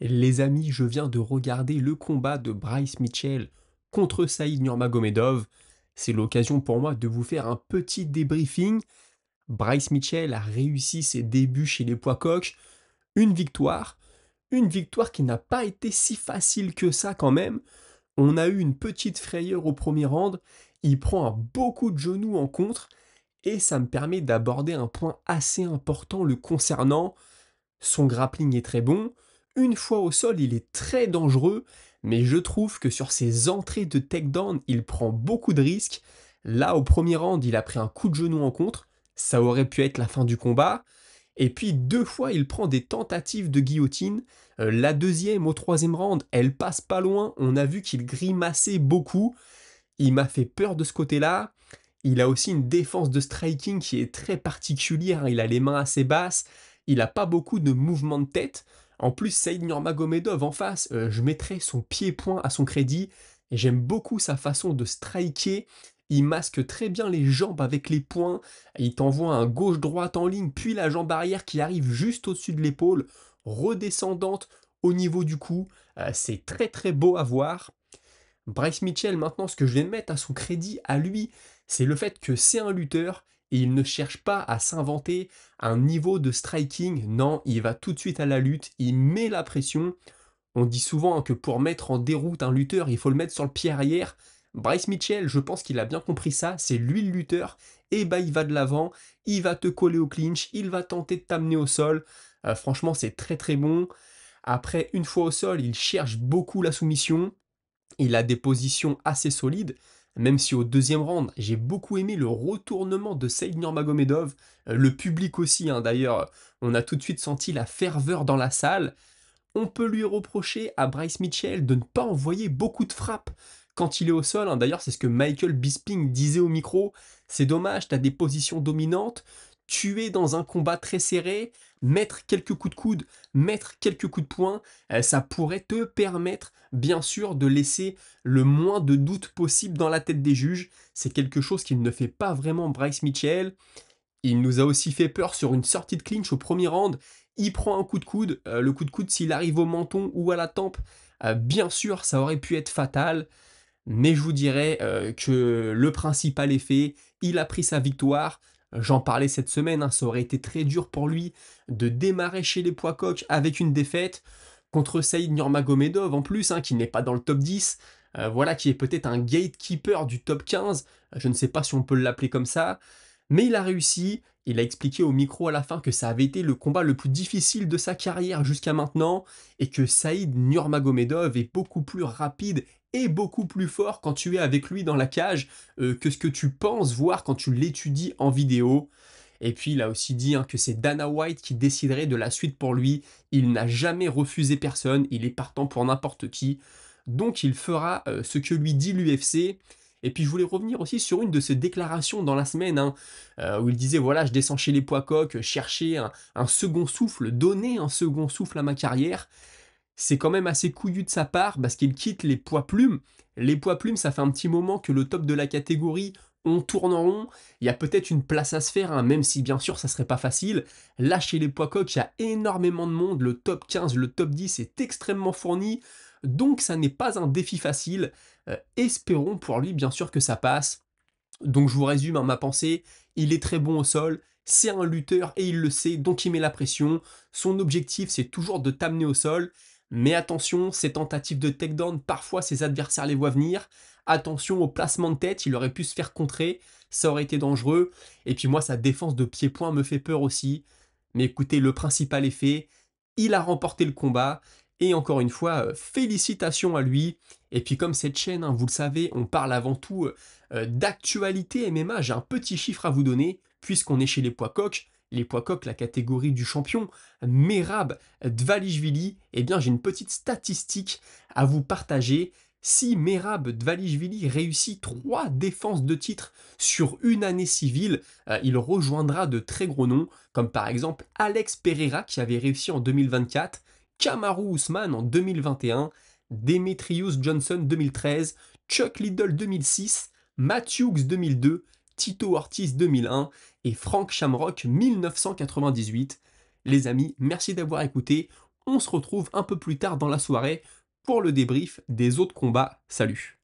Les amis, je viens de regarder le combat de Bryce Mitchell contre Saïd Nurmagomedov. C'est l'occasion pour moi de vous faire un petit débriefing. Bryce Mitchell a réussi ses débuts chez les poids coqs. Une victoire. Une victoire qui n'a pas été si facile que ça quand même. On a eu une petite frayeur au premier round. Il prend un beaucoup de genoux en contre. Et ça me permet d'aborder un point assez important le concernant. Son grappling est très bon. Une fois au sol, il est très dangereux, mais je trouve que sur ses entrées de takedown, il prend beaucoup de risques. Là, au premier round, il a pris un coup de genou en contre. Ça aurait pu être la fin du combat. Et puis deux fois, il prend des tentatives de guillotine. La deuxième au troisième round, elle passe pas loin. On a vu qu'il grimaçait beaucoup. Il m'a fait peur de ce côté-là. Il a aussi une défense de striking qui est très particulière, hein. Il a les mains assez basses, il a pas beaucoup de mouvements de tête. En plus, Saïd Nurmagomedov en face, je mettrais son pied-point à son crédit. Et j'aime beaucoup sa façon de striker. Il masque très bien les jambes avec les poings. Il t'envoie un gauche-droite en ligne, puis la jambe arrière qui arrive juste au-dessus de l'épaule, redescendante au niveau du cou. C'est très très beau à voir. Bryce Mitchell, maintenant, ce que je vais mettre à son crédit, à lui, c'est le fait que c'est un lutteur et il ne cherche pas à s'inventer un niveau de striking. Non, il va tout de suite à la lutte, il met la pression. On dit souvent que pour mettre en déroute un lutteur, il faut le mettre sur le pied arrière. Bryce Mitchell, je pense qu'il a bien compris ça, c'est lui le lutteur, et bah il va de l'avant, il va te coller au clinch, il va tenter de t'amener au sol. Franchement, c'est très très bon. Après, une fois au sol, il cherche beaucoup la soumission. Il a des positions assez solides, même si au deuxième round, j'ai beaucoup aimé le retournement de Saïd Nurmagomedov, le public aussi, hein, d'ailleurs, on a tout de suite senti la ferveur dans la salle. On peut lui reprocher à Bryce Mitchell de ne pas envoyer beaucoup de frappes quand il est au sol, hein. D'ailleurs, c'est ce que Michael Bisping disait au micro. C'est dommage, tu as des positions dominantes, tu es dans un combat très serré, mettre quelques coups de coude, mettre quelques coups de poing, ça pourrait te permettre, bien sûr, de laisser le moins de doute possible dans la tête des juges. C'est quelque chose qu'il ne fait pas vraiment Bryce Mitchell. Il nous a aussi fait peur sur une sortie de clinch au premier round. Il prend un coup de coude. Le coup de coude, s'il arrive au menton ou à la tempe, bien sûr, ça aurait pu être fatal. Mais je vous dirais que le principal est fait. Il a pris sa victoire. J'en parlais cette semaine, hein, ça aurait été très dur pour lui de démarrer chez les poids coqs avec une défaite contre Saïd Nurmagomedov en plus, hein, qui n'est pas dans le top 10. Voilà, qui est peut-être un gatekeeper du top 15. Je ne sais pas si on peut l'appeler comme ça. Mais il a réussi, il a expliqué au micro à la fin que ça avait été le combat le plus difficile de sa carrière jusqu'à maintenant, et que Saïd Nurmagomedov est beaucoup plus rapide et beaucoup plus fort quand tu es avec lui dans la cage que ce que tu penses voir quand tu l'étudies en vidéo. Et puis il a aussi dit, hein, que c'est Dana White qui déciderait de la suite pour lui. Il n'a jamais refusé personne, il est partant pour n'importe qui. Donc il fera ce que lui dit l'UFC. Et puis je voulais revenir aussi sur une de ses déclarations dans la semaine, hein, où il disait, voilà, je descends chez les poids coqs, chercher un second souffle, donner un second souffle à ma carrière. C'est quand même assez couillu de sa part parce qu'il quitte les poids plumes. Les poids plumes, ça fait un petit moment que le top de la catégorie, on tourne en rond. Il y a peut-être une place à se faire, hein, même si bien sûr ça serait pas facile. Là, chez les poids coqs, il y a énormément de monde. Le top 15, le top 10 est extrêmement fourni. Donc ça n'est pas un défi facile. Espérons pour lui bien sûr que ça passe. Donc je vous résume, hein, ma pensée, il est très bon au sol, c'est un lutteur et il le sait, donc il met la pression. Son objectif, c'est toujours de t'amener au sol. Mais attention, ces tentatives de takedown, parfois ses adversaires les voient venir. Attention au placement de tête, il aurait pu se faire contrer, ça aurait été dangereux. Et puis moi, sa défense de pied-point me fait peur aussi. Mais écoutez, le principal est fait, il a remporté le combat. Et encore une fois, félicitations à lui. Et puis comme cette chaîne, hein, vous le savez, on parle avant tout d'actualité MMA, j'ai un petit chiffre à vous donner, puisqu'on est chez les poids coqs. Les poids coqs, la catégorie du champion, Merab Dvalishvili, eh bien j'ai une petite statistique à vous partager. Si Merab Dvalishvili réussit 3 défenses de titre sur une année civile, il rejoindra de très gros noms, comme par exemple Alex Pereira qui avait réussi en 2024, Kamaru Usman en 2021, Demetrius Johnson 2013, Chuck Liddell 2006, Matt Hughes 2002, Tito Ortiz 2001 et Frank Shamrock 1998. Les amis, merci d'avoir écouté. on se retrouve un peu plus tard dans la soirée pour le débrief des autres combats. Salut!